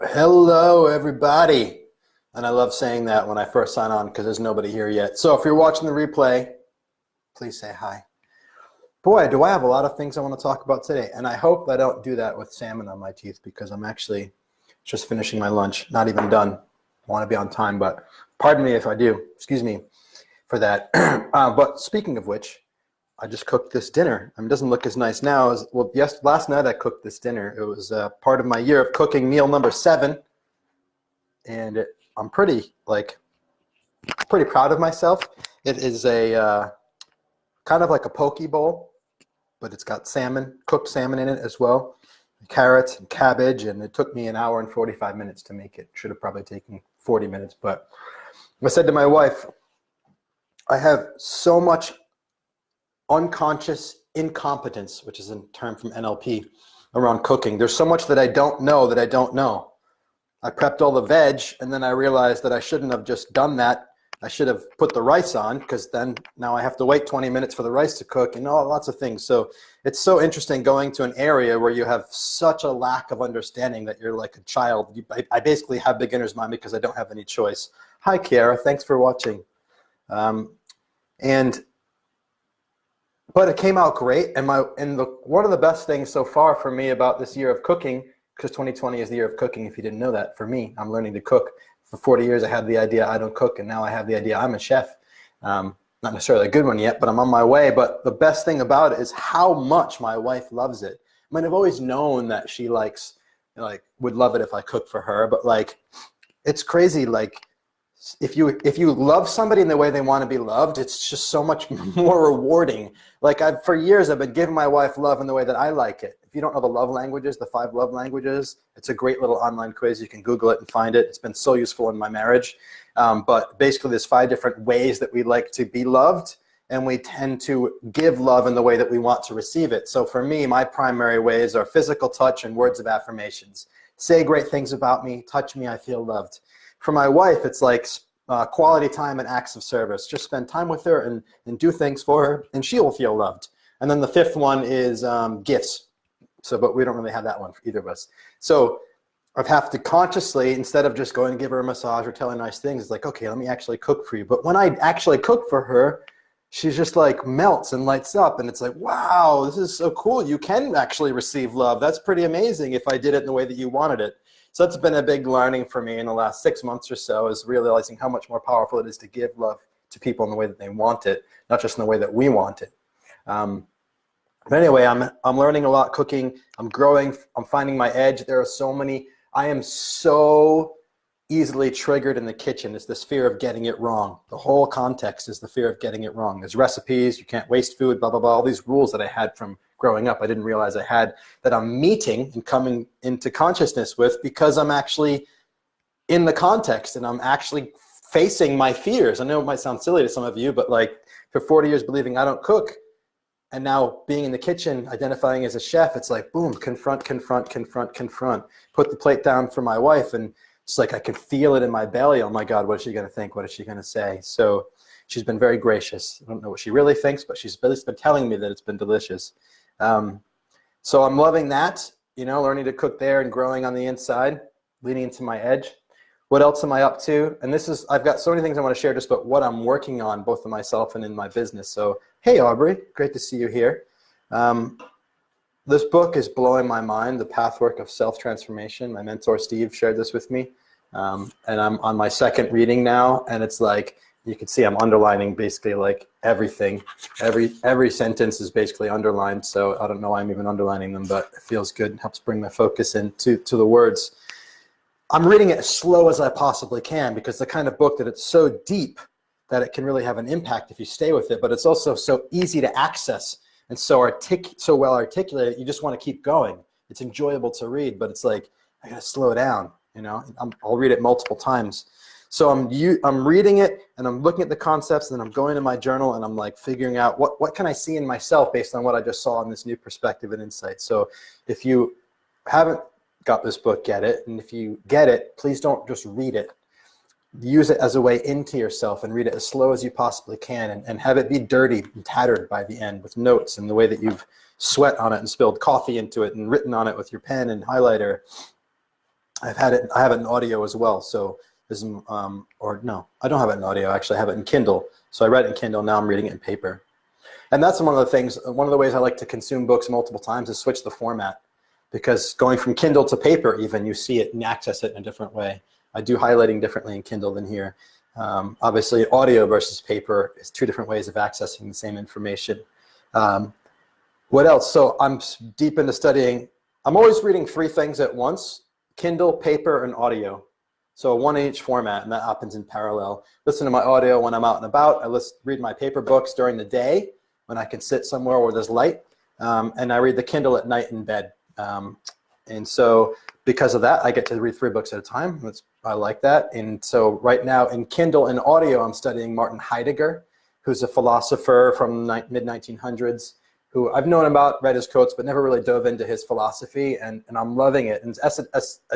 Hello, everybody. And I love saying that when I first sign on because there's nobody here yet. So if you're watching the replay, please say hi. Boy, do I have a lot of things I want to talk about today. And I hope I don't do that with salmon on my teeth because I'm actually just finishing my lunch, not even done. I want to be on time, but pardon me if I do. Excuse me for that. But speaking of which, I just cooked this dinner. It doesn't look as nice now as, well, last night I cooked this dinner. It was part of my year of cooking meal number 7. And I'm pretty proud of myself. It is a kind of like a poke bowl, but it's got salmon, cooked salmon in it as well, carrots and cabbage, and it took me an hour and 45 minutes to make it. Should have probably taken 40 minutes, but I said to my wife, I have so much unconscious incompetence, which is a term from NLP, around cooking. There's so much that I don't know that I don't know. I prepped all the veg, and then I realized that I shouldn't have just done that. I should have put the rice on, because then now I have to wait 20 minutes for the rice to cook, and lots of things. So it's so interesting going to an area where you have such a lack of understanding that you're like a child. I basically have beginner's mind because I don't have any choice. Hi, Kiara. Thanks for watching. But it came out great, and one of the best things so far for me about this year of cooking, because 2020 is the year of cooking, if you didn't know that, for me, I'm learning to cook. For 40 years, I had the idea I don't cook, and now I have the idea I'm a chef. Not necessarily a good one yet, but I'm on my way. But the best thing about it is how much my wife loves it. I mean, I've always known that she would love it if I cook for her, but it's crazy. If you love somebody in the way they want to be loved, it's just so much more rewarding. For years, I've been giving my wife love in the way that I like it. If you don't know the love languages, the 5 love languages, it's a great little online quiz. You can Google it and find it. It's been so useful in my marriage. But basically, there's 5 different ways that we like to be loved, and we tend to give love in the way that we want to receive it. So for me, my primary ways are physical touch and words of affirmations. Say great things about me, touch me, I feel loved. For my wife, it's quality time and acts of service. Just spend time with her and do things for her, and she will feel loved. And then the 5th one is gifts. But we don't really have that one for either of us. So I have to consciously, instead of just going to give her a massage or tell her nice things, it's like, okay, let me actually cook for you. But when I actually cook for her, she's just melts and lights up. And it's like, wow, this is so cool. You can actually receive love. That's pretty amazing if I did it in the way that you wanted it. So that's been a big learning for me in the last 6 months or so, is realizing how much more powerful it is to give love to people in the way that they want it, not just in the way that we want it. But anyway, I'm learning a lot cooking. I'm growing. I'm finding my edge. There are so many. I am so easily triggered in the kitchen. It's this fear of getting it wrong. The whole context is the fear of getting it wrong. There's recipes. You can't waste food, blah, blah, blah. All these rules that I had from growing up, I didn't realize I had, that I'm meeting and coming into consciousness with because I'm actually in the context and I'm actually facing my fears. I know it might sound silly to some of you, but for 40 years believing I don't cook, and now being in the kitchen, identifying as a chef, it's like, boom, confront, confront, confront, confront. Put the plate down for my wife, and it's like I can feel it in my belly. Oh my God, what is she going to think? What is she going to say? So she's been very gracious. I don't know what she really thinks, but she's at least been telling me that it's been delicious. So I'm loving that, learning to cook there and growing on the inside, leaning into my edge. What else am I up to? And I've got so many things I want to share just about what I'm working on, both in myself and in my business. So, hey, Aubrey, great to see you here. This book is blowing my mind, The Pathwork of Self-Transformation. My mentor, Steve, shared this with me. And I'm on my 2nd reading now. And it's you can see I'm underlining basically everything. Every sentence is basically underlined. So I don't know why I'm even underlining them, but it feels good. It helps bring my focus into the words. I'm reading it as slow as I possibly can because the kind of book that it's so deep that it can really have an impact if you stay with it, but it's also so easy to access and so well articulated, you just want to keep going. It's enjoyable to read, but it's I gotta slow down, I'll read it multiple times. So I'm reading it and I'm looking at the concepts, and then I'm going to my journal and I'm figuring out what can I see in myself based on what I just saw in this new perspective and insight. So if you haven't got this book, get it. And if you get it, please don't just read it. Use it as a way into yourself and read it as slow as you possibly can, and have it be dirty and tattered by the end with notes and the way that you've sweat on it and spilled coffee into it and written on it with your pen and highlighter. I've had it. I have it in audio as well. So this, or no, I don't have it in audio. Actually, I have it in Kindle. So I read it in Kindle. Now I'm reading it in paper. And that's one of the things. One of the ways I like to consume books multiple times is switch the format, because going from Kindle to paper, even you see it and access it in a different way. I do highlighting differently in Kindle than here. Obviously, audio versus paper is two different ways of accessing the same information. What else? So I'm deep into studying. I'm always reading 3 things at once: Kindle, paper, and audio. So one in each format, and that happens in parallel. Listen to my audio when I'm out and about. I read my paper books during the day when I can sit somewhere where there's light. And I read the Kindle at night in bed. And so because of that, I get to read 3 books at a time. I like that. And so right now in Kindle and audio, I'm studying Martin Heidegger, who's a philosopher from mid-1900s, who I've known about, read his quotes, but never really dove into his philosophy, and I'm loving it. And I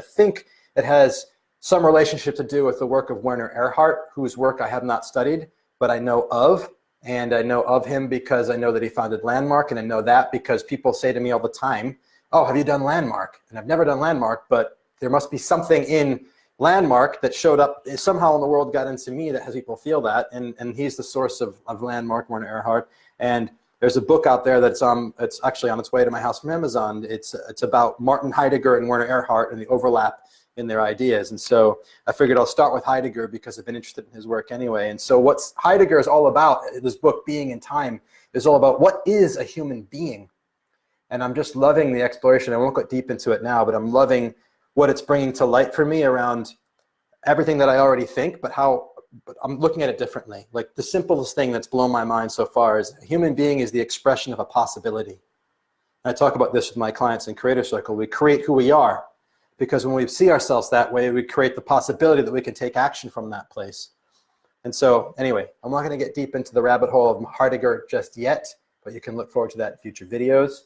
think it has some relationship to do with the work of Werner Erhard, whose work I have not studied, but I know of. And I know of him because I know that he founded Landmark, and I know that because people say to me all the time, oh, have you done Landmark? And I've never done Landmark, but there must be something in Landmark that showed up somehow in the world, got into me, that has people feel that. And he's the source of Landmark, Werner Erhard. And there's a book out there that's it's actually on its way to my house from Amazon. It's about Martin Heidegger and Werner Erhard and the overlap in their ideas. And so I figured I'll start with Heidegger because I've been interested in his work anyway. And so what Heidegger is all about, this book, Being in Time, is all about what is a human being. And I'm just loving the exploration. I won't go deep into it now, but I'm loving what it's bringing to light for me around everything that I already think, but I'm looking at it differently. Like the simplest thing that's blown my mind so far is a human being is the expression of a possibility. And I talk about this with my clients in Creator Circle. We create who we are, because when we see ourselves that way, we create the possibility that we can take action from that place. And so anyway, I'm not going to get deep into the rabbit hole of Heidegger just yet, but you can look forward to that in future videos.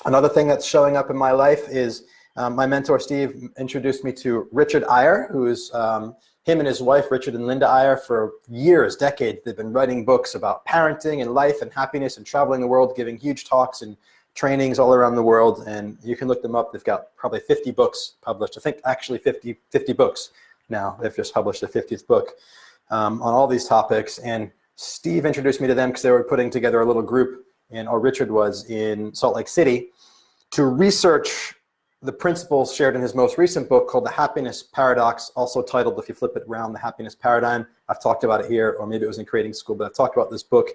Another thing that's showing up in my life is my mentor, Steve, introduced me to Richard Eyre, who is him and his wife, Richard and Linda Eyre, for years, decades, they've been writing books about parenting and life and happiness and traveling the world, giving huge talks and trainings all around the world. And you can look them up. They've got probably 50 books published. I think actually 50 books now. They've just published the 50th book on all these topics. And Steve introduced me to them because they were putting together a little group, or Richard was, in Salt Lake City to research the principles shared in his most recent book called The Happiness Paradox, also titled, if you flip it around, The Happiness Paradigm. I've talked about it here, or maybe it was in Creating School, but I've talked about this book.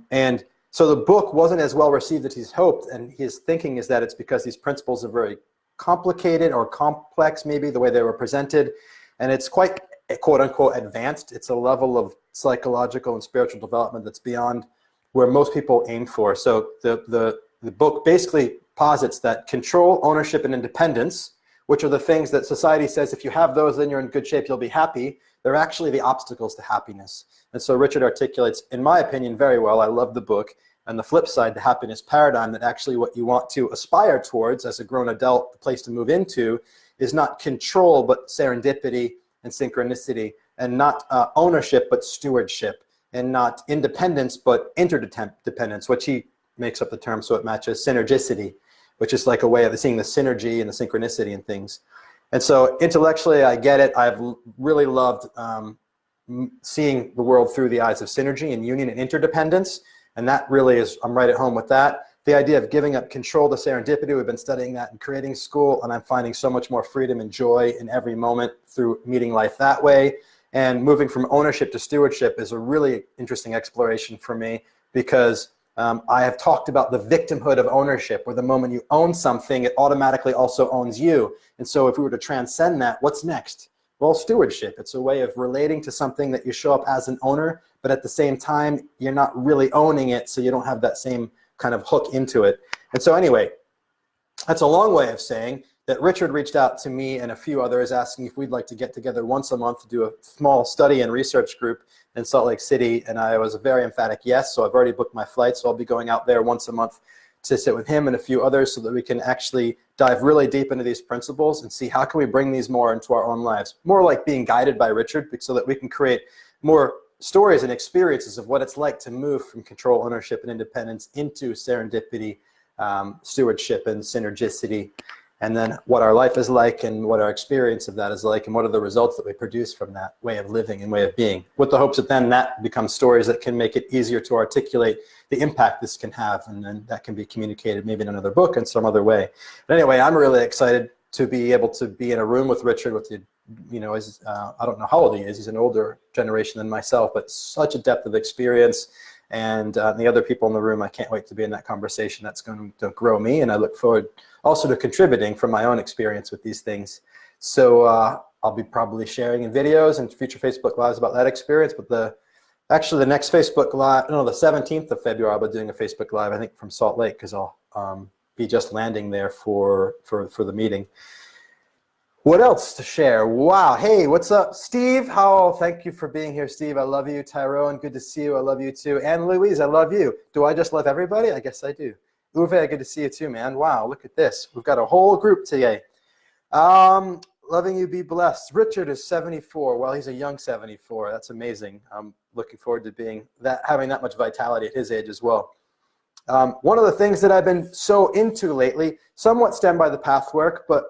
And so the book wasn't as well received as he's hoped, and his thinking is that it's because these principles are very complicated or complex, maybe, the way they were presented, and it's quite, quote-unquote, advanced. It's a level of psychological and spiritual development that's beyond where most people aim for. So the book basically posits that control, ownership, and independence, which are the things that society says if you have those, then you're in good shape, you'll be happy, they're actually the obstacles to happiness. And so Richard articulates, in my opinion, very well. I love the book. And the flip side, the happiness paradigm, that actually what you want to aspire towards as a grown adult, the place to move into, is not control, but serendipity and synchronicity, and not ownership, but stewardship, and not independence, but interdependence, which he makes up the term so it matches synergicity, which is like a way of seeing the synergy and the synchronicity and things. And so intellectually, I get it. I've really loved seeing the world through the eyes of synergy and union and interdependence. And that really is, I'm right at home with that. The idea of giving up control to serendipity, we've been studying that in Creating School, and I'm finding so much more freedom and joy in every moment through meeting life that way. And moving from ownership to stewardship is a really interesting exploration for me, because I have talked about the victimhood of ownership, where the moment you own something, it automatically also owns you. And so if we were to transcend that, what's next? Well, stewardship. It's a way of relating to something that you show up as an owner, but at the same time, you're not really owning it, so you don't have that same kind of hook into it. And so anyway, that's a long way of saying that Richard reached out to me and a few others asking if we'd like to get together once a month to do a small study and research group in Salt Lake City, and I was a very emphatic yes, so I've already booked my flight, so I'll be going out there once a month to sit with him and a few others so that we can actually dive really deep into these principles and see how can we bring these more into our own lives. More like being guided by Richard, so that we can create more stories and experiences of what it's like to move from control, ownership, and independence into serendipity, stewardship, and synergicity. and then what our life is like and what our experience of that is like and what are the results that we produce from that way of living and way of being, with the hopes that then that becomes stories that can make it easier to articulate the impact this can have, and then that can be communicated maybe in another book in some other way. But anyway, I'm really excited to be able to be in a room with Richard, with the, you know, I don't know how old he is. He's an older generation than myself, but such a depth of experience. And the other people in the room, I can't wait to be in that conversation. That's going to grow me, and I look forward also to contributing from my own experience with these things. So I'll be probably sharing in videos and future Facebook Lives about that experience. But actually the next Facebook Live, no, the 17th of February, I'll be doing a Facebook Live, I think from Salt Lake, because I'll be just landing there for the meeting. What else to share? Wow. Hey, what's up, Steve? Thank you for being here, Steve. I love you. Tyrone, good to see you. I love you too. And Louise, I love you. Do I just love everybody? I guess I do. Uwe, good to see you too, man. Wow, look at this. We've got a whole group today. Loving you, be blessed. Richard is 74. Well, he's a young 74. That's amazing. I'm looking forward to having that much vitality at his age as well. One of the things that I've been so into lately, somewhat stemmed by the path work, but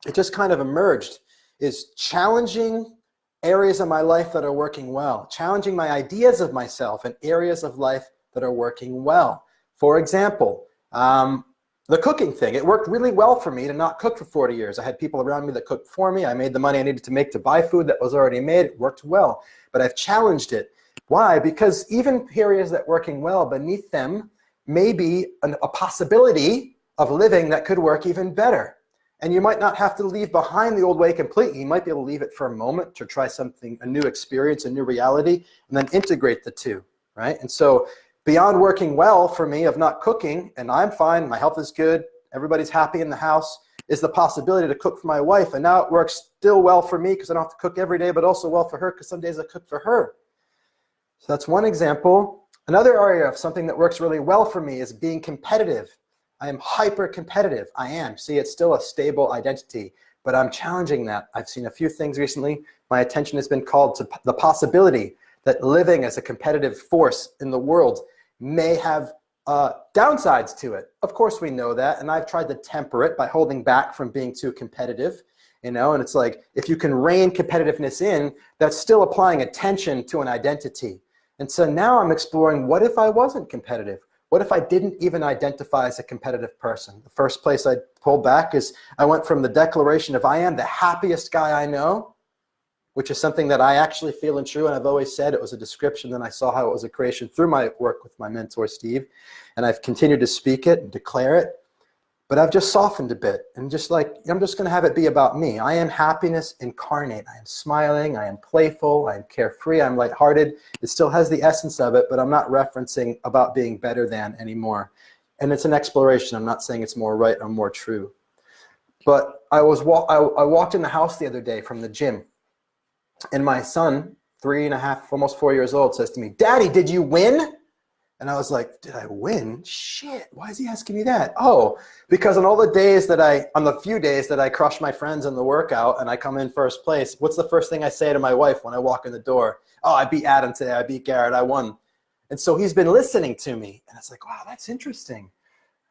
it just kind of emerged, is challenging areas of my life that are working well, challenging my ideas of myself in areas of life that are working well. For example, the cooking thing. It worked really well for me to not cook for 40 years. I had people around me that cooked for me. I made the money I needed to make to buy food that was already made. It worked well, but I've challenged it. Why? Because even areas that are working well, beneath them may be a possibility of living that could work even better. And you might not have to leave behind the old way completely. You might be able to leave it for a moment to try something, a new experience, a new reality, and then integrate the two, right? And so beyond working well for me of not cooking, and I'm fine, my health is good, everybody's happy in the house, is the possibility to cook for my wife. And now it works still well for me because I don't have to cook every day, but also well for her because some days I cook for her. So that's one example. Another area of something that works really well for me is being competitive. I am hyper competitive. I am. See, it's still a stable identity, but I'm challenging that. I've seen a few things recently. My attention has been called to the possibility that living as a competitive force in the world may have downsides to it. Of course we know that, and I've tried to temper it by holding back from being too competitive, you know, and it's like, if you can rein competitiveness in, that's still applying attention to an identity. And so now I'm exploring, what if I wasn't competitive? What if I didn't even identify as a competitive person? The first place I pulled back is I went from the declaration of I am the happiest guy I know, which is something that I actually feel and true, and I've always said it was a description, and I saw how it was a creation through my work with my mentor, Steve, and I've continued to speak it and declare it, but I've just softened a bit, and just like, I'm just gonna have it be about me. I am happiness incarnate. I am smiling, I am playful, I am carefree, I'm lighthearted. It still has the essence of it, but I'm not referencing about being better than anymore. And it's an exploration. I'm not saying it's more right or more true. But I walked in the house the other day from the gym, and my son, 3.5, almost 4 years old, says to me, "Daddy, did you win?" And I was like, did I win? Shit, why is he asking me that? Oh, because on the few days that I crush my friends in the workout and I come in first place, what's the first thing I say to my wife when I walk in the door? Oh, I beat Adam today, I beat Garrett, I won. And so he's been listening to me, and it's like, wow, that's interesting.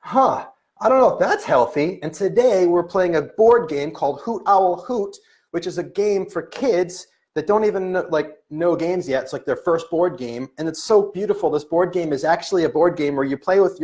I don't know if that's healthy. And today we're playing a board game called Hoot Owl Hoot, which is a game for kids that don't even know games yet. It's like their first board game, and it's so beautiful. This board game is actually a board game where you play with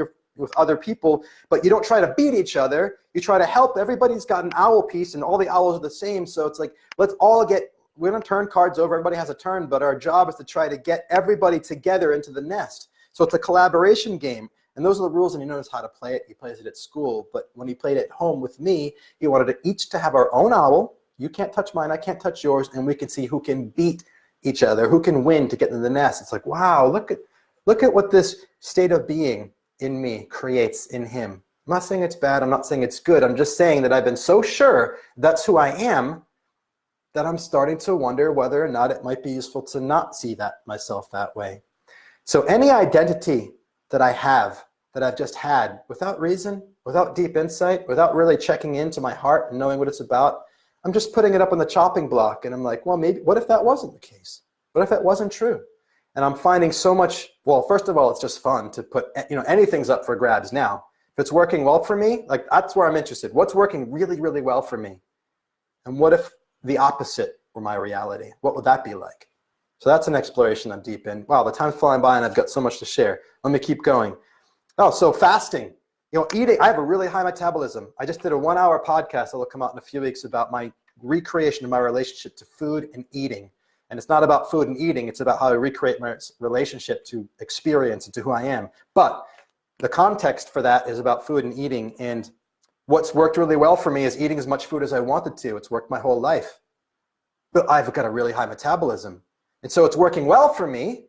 other people, but you don't try to beat each other. You try to help. Everybody's got an owl piece, and all the owls are the same. So it's like, we don't turn cards over. Everybody has a turn, but our job is to try to get everybody together into the nest. So it's a collaboration game, and those are the rules. And he knows how to play it. He plays it at school, but when he played it at home with me, he wanted each to have our own owl. You can't touch mine, I can't touch yours, and we can see who can beat each other, who can win to get into the nest. It's like, wow, look at what this state of being in me creates in him. I'm not saying it's bad, I'm not saying it's good, I'm just saying that I've been so sure that's who I am that I'm starting to wonder whether or not it might be useful to not see myself that way. So any identity that I have, that I've just had, without reason, without deep insight, without really checking into my heart and knowing what it's about, I'm just putting it up on the chopping block, and I'm like, well, maybe, what if that wasn't the case? What if that wasn't true? And I'm finding so much, well, first of all, it's just fun to put, anything's up for grabs now. If it's working well for me, like that's where I'm interested. What's working really, really well for me? And what if the opposite were my reality? What would that be like? So that's an exploration I'm deep in. Wow, the time's flying by and I've got so much to share. Let me keep going. Oh, so fasting. Eating, I have a really high metabolism. I just did a 1-hour podcast that will come out in a few weeks about my recreation of my relationship to food and eating. And it's not about food and eating, it's about how I recreate my relationship to experience and to who I am. But the context for that is about food and eating. And what's worked really well for me is eating as much food as I wanted to. It's worked my whole life. But I've got a really high metabolism. And so it's working well for me,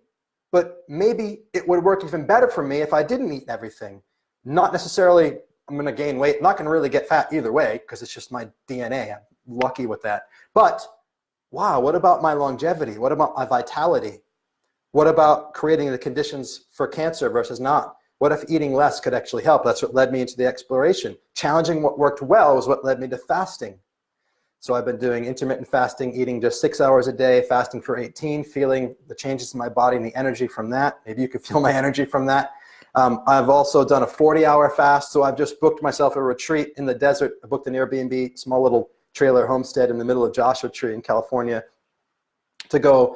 but maybe it would work even better for me if I didn't eat everything. Not necessarily I'm going to gain weight. I'm not going to really get fat either way because it's just my DNA. I'm lucky with that. But wow, what about my longevity? What about my vitality? What about creating the conditions for cancer versus not? What if eating less could actually help? That's what led me into the exploration. Challenging what worked well was what led me to fasting. So I've been doing intermittent fasting, eating just 6 hours a day, fasting for 18, feeling the changes in my body and the energy from that. Maybe you could feel my energy from that. I've also done a 40-hour fast, so I've just booked myself a retreat in the desert. I booked an Airbnb, small little trailer homestead in the middle of Joshua Tree in California to go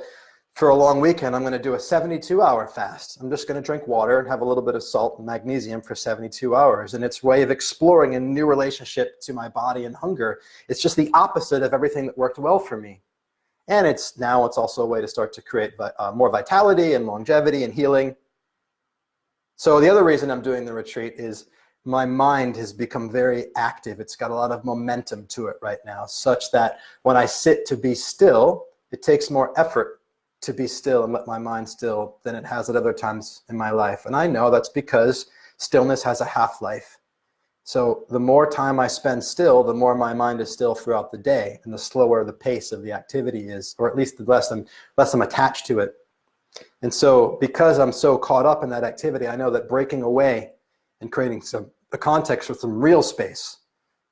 for a long weekend. I'm going to do a 72-hour fast. I'm just going to drink water and have a little bit of salt and magnesium for 72 hours. And it's a way of exploring a new relationship to my body and hunger. It's just the opposite of everything that worked well for me. And it's also a way to start to create more vitality and longevity and healing. So the other reason I'm doing the retreat is my mind has become very active. It's got a lot of momentum to it right now, such that when I sit to be still, it takes more effort to be still and let my mind still than it has at other times in my life. And I know that's because stillness has a half-life. So the more time I spend still, the more my mind is still throughout the day, and the slower the pace of the activity is, or at least the less I'm attached to it. And so because I'm so caught up in that activity, I know that breaking away and creating a context with some real space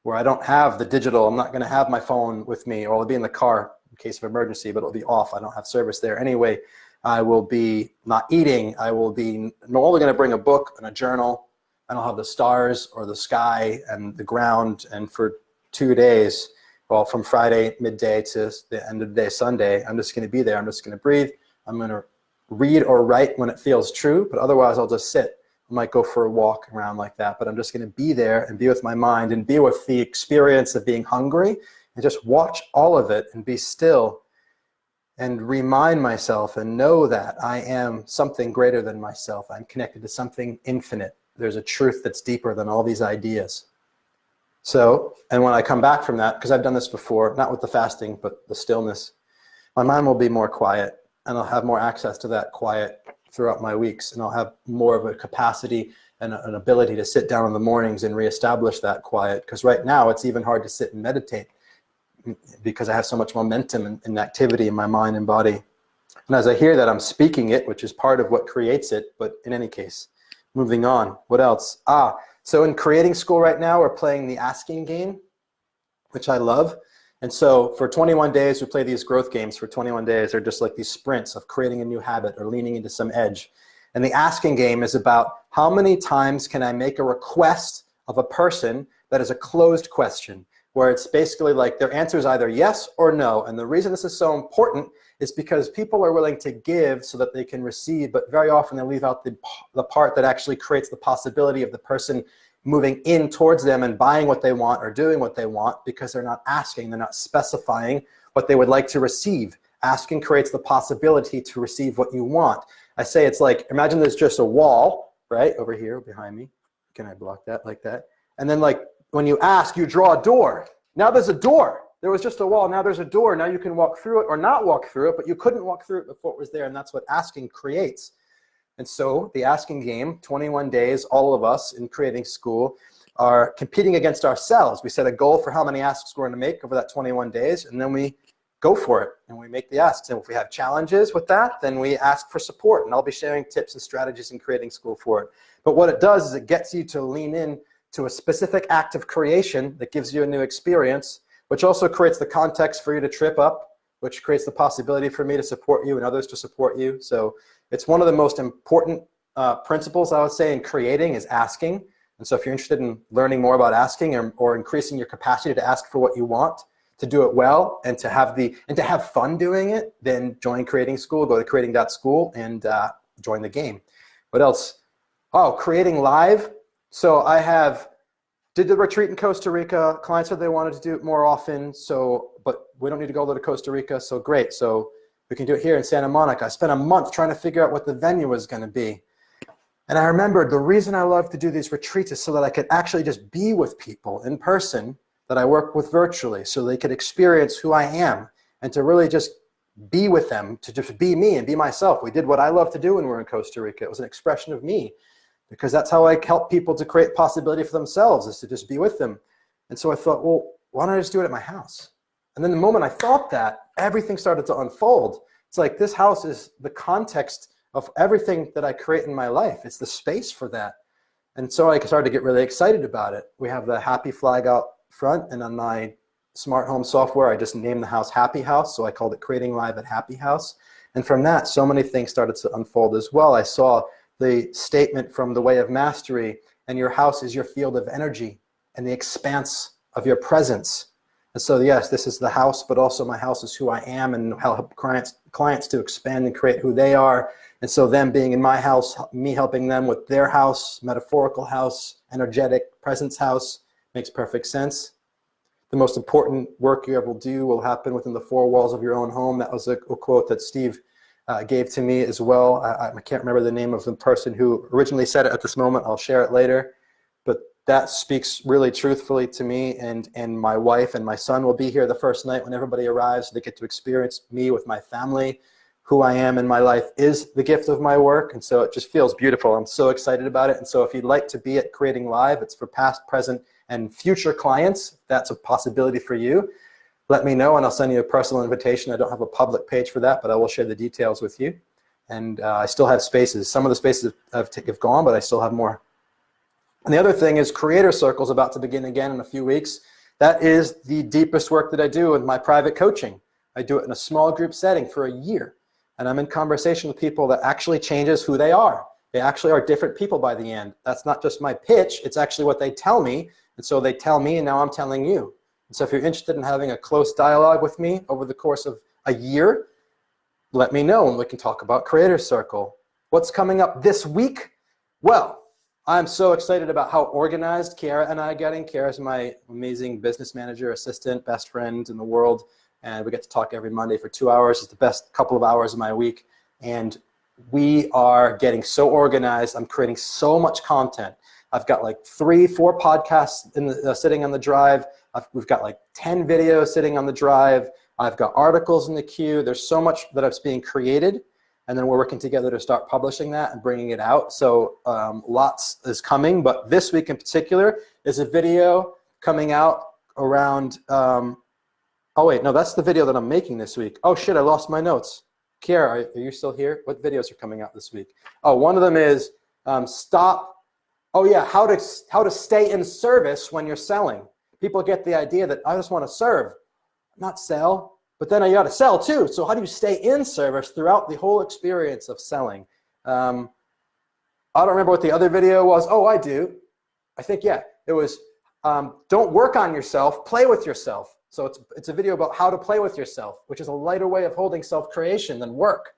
where I don't have the digital, I'm not going to have my phone with me, or I'll be in the car in case of emergency, but it'll be off. I don't have service there anyway. I will be not eating. I will be only going to bring a book and a journal, and I'll have the stars or the sky and the ground. And for 2 days, well, from Friday midday to the end of the day, Sunday, I'm just going to be there. I'm just going to breathe. I'm going to read or write when it feels true, but otherwise I'll just sit. I might go for a walk around like that, but I'm just going to be there and be with my mind and be with the experience of being hungry and just watch all of it and be still and remind myself and know that I am something greater than myself. I'm connected to something infinite. There's a truth that's deeper than all these ideas. So, and when I come back from that, because I've done this before, not with the fasting, but the stillness, my mind will be more quiet, and I'll have more access to that quiet throughout my weeks, and I'll have more of a capacity and an ability to sit down in the mornings and reestablish that quiet, because right now it's even hard to sit and meditate because I have so much momentum and activity in my mind and body. And as I hear that, I'm speaking it, which is part of what creates it. But in any case, moving on, what else? So in creating school right now, we're playing the asking game, which I love. And so for 21 days, we play these growth games for 21 days. They're just like these sprints of creating a new habit or leaning into some edge. And the asking game is about how many times can I make a request of a person that is a closed question, where it's basically like their answer is either yes or no. And the reason this is so important is because people are willing to give so that they can receive, but very often they leave out the part that actually creates the possibility of the person moving in towards them and buying what they want or doing what they want, because they're not asking, they're not specifying what they would like to receive. Asking creates the possibility to receive what you want. I say it's like, imagine there's just a wall, right, over here behind me. Can I block that like that? And then like when you ask, you draw a door. Now there's a door. There was just a wall. Now there's a door. Now you can walk through it or not walk through it, but you couldn't walk through it before it was there, and that's what asking creates. And so the asking game, 21 days, all of us in creating school are competing against ourselves. We set a goal for how many asks we're going to make over that 21 days, and then we go for it, and we make the asks. And if we have challenges with that, then we ask for support, and I'll be sharing tips and strategies in creating school for it. But what it does is it gets you to lean in to a specific act of creation that gives you a new experience, which also creates the context for you to trip up, which creates the possibility for me to support you and others to support you. So it's one of the most important principles, I would say, in creating is asking, And so if you're interested in learning more about asking or increasing your capacity to ask for what you want, to do it well, and to have fun doing it, then join Creating School. Go to creating.school and join the game. What else? Oh, Creating Live. So I did the retreat in Costa Rica. Clients said they wanted to do it more often. But we don't need to go to Costa Rica. So great. So we can do it here in Santa Monica. I spent a month trying to figure out what the venue was going to be. And I remembered the reason I love to do these retreats is so that I could actually just be with people in person that I work with virtually, so they could experience who I am and to really just be with them, to just be me and be myself. We did what I love to do when we were in Costa Rica. It was an expression of me, because that's how I help people to create possibility for themselves, is to just be with them. And so I thought, well, why don't I just do it at my house? And then the moment I thought that, everything started to unfold. It's like this house is the context of everything that I create in my life. It's the space for that. And so I started to get really excited about it. We have the happy flag out front, and on my smart home software, I just named the house Happy House. So I called it Creating Live at Happy House. And from that, so many things started to unfold as well. I saw the statement from The Way of Mastery, and your house is your field of energy and the expanse of your presence. And so yes, this is the house, but also my house is who I am, and help clients to expand and create who they are. And so them being in my house, me helping them with their house, metaphorical house, energetic presence house, makes perfect sense. The most important work you ever do will happen within the four walls of your own home. That was a quote that Steve gave to me as well. I can't remember the name of the person who originally said it at this moment. I'll share it later. But that speaks really truthfully to me, and my wife and my son will be here the first night when everybody arrives. They get to experience me with my family. Who I am in my life is the gift of my work, and so it just feels beautiful. I'm so excited about it. And so if you'd like to be at Creating Live, it's for past, present, and future clients. If that's a possibility for you, let me know and I'll send you a personal invitation. I don't have a public page for that, but I will share the details with you. And I still have spaces. Some of the spaces have gone, but I still have more. And the other thing is Creator Circle's about to begin again in a few weeks. That is the deepest work that I do with my private coaching. I do it in a small group setting for a year. And I'm in conversation with people that actually changes who they are. They actually are different people by the end. That's not just my pitch, it's actually what they tell me. And so they tell me, and now I'm telling you. And so if you're interested in having a close dialogue with me over the course of a year, let me know and we can talk about Creator Circle. What's coming up this week? Well, I'm so excited about how organized Kiara and I are getting. Kiara's my amazing business manager, assistant, best friend in the world. And we get to talk every Monday for 2 hours. It's the best couple of hours of my week. And we are getting so organized. I'm creating so much content. I've got like 3-4 podcasts sitting on the drive. We've got like 10 videos sitting on the drive. I've got articles in the queue. There's so much that's being created. And then we're working together to start publishing that and bringing it out. So lots is coming. But this week in particular is a video coming out around... oh wait, no, that's the video that I'm making this week. Oh shit, I lost my notes. Kiara, are you still here? What videos are coming out this week? Oh, one of them is how to stay in service when you're selling. People get the idea that I just want to serve, not sell, but then I got to sell too. So how do you stay in service throughout the whole experience of selling? I don't remember what the other video was. Oh, I do. I think, yeah, it was don't work on yourself, play with yourself. So it's a video about how to play with yourself, which is a lighter way of holding self-creation than work.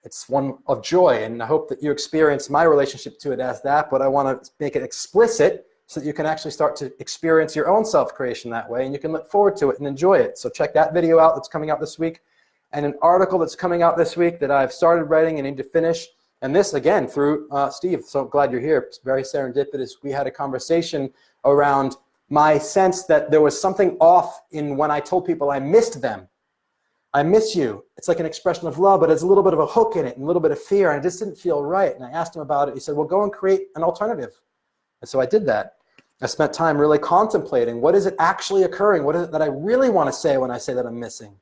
It's one of joy, and I hope that you experience my relationship to it as that, but I want to make it explicit so that you can actually start to experience your own self-creation that way, and you can look forward to it and enjoy it. So check that video out that's coming out this week, and an article that's coming out this week that I've started writing and need to finish, and this, again, through Steve. So glad you're here. It's very serendipitous. We had a conversation around my sense that there was something off in when I told people I missed them. I miss you. It's like an expression of love, but it's a little bit of a hook in it and a little bit of fear, and it just didn't feel right. And I asked him about it. He said, well, go and create an alternative. And so I did that. I spent time really contemplating, what is it actually occurring? What is it that I really want to say when I say that I'm missing?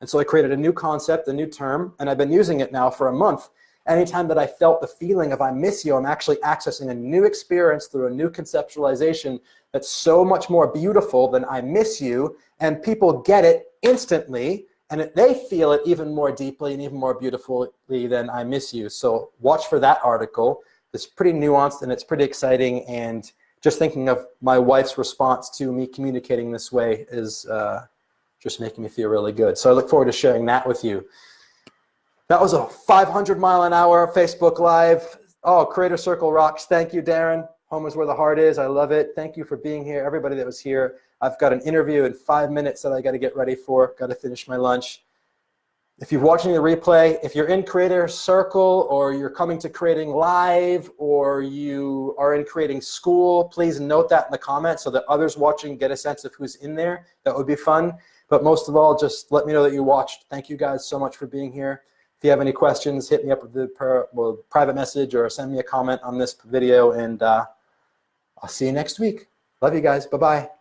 And so I created a new concept, a new term, and I've been using it now for a month. Anytime that I felt the feeling of I miss you, I'm actually accessing a new experience through a new conceptualization that's so much more beautiful than I miss you, and people get it instantly, and they feel it even more deeply and even more beautifully than I miss you. So watch for that article. It's pretty nuanced and it's pretty exciting. And just thinking of my wife's response to me communicating this way is just making me feel really good. So I look forward to sharing that with you. That was a 500-mile-an-hour Facebook Live. Oh, Creator Circle rocks. Thank you, Darren. Home is where the heart is. I love it. Thank you for being here, everybody that was here. I've got an interview in 5 minutes that I got to get ready for. Got to finish my lunch. If you're watching the replay, if you're in Creator Circle or you're coming to Creating Live or you are in Creating School, please note that in the comments so that others watching get a sense of who's in there. That would be fun. But most of all, just let me know that you watched. Thank you guys so much for being here. If you have any questions, hit me up with the private message or send me a comment on this video, and I'll see you next week. Love you guys. Bye-bye.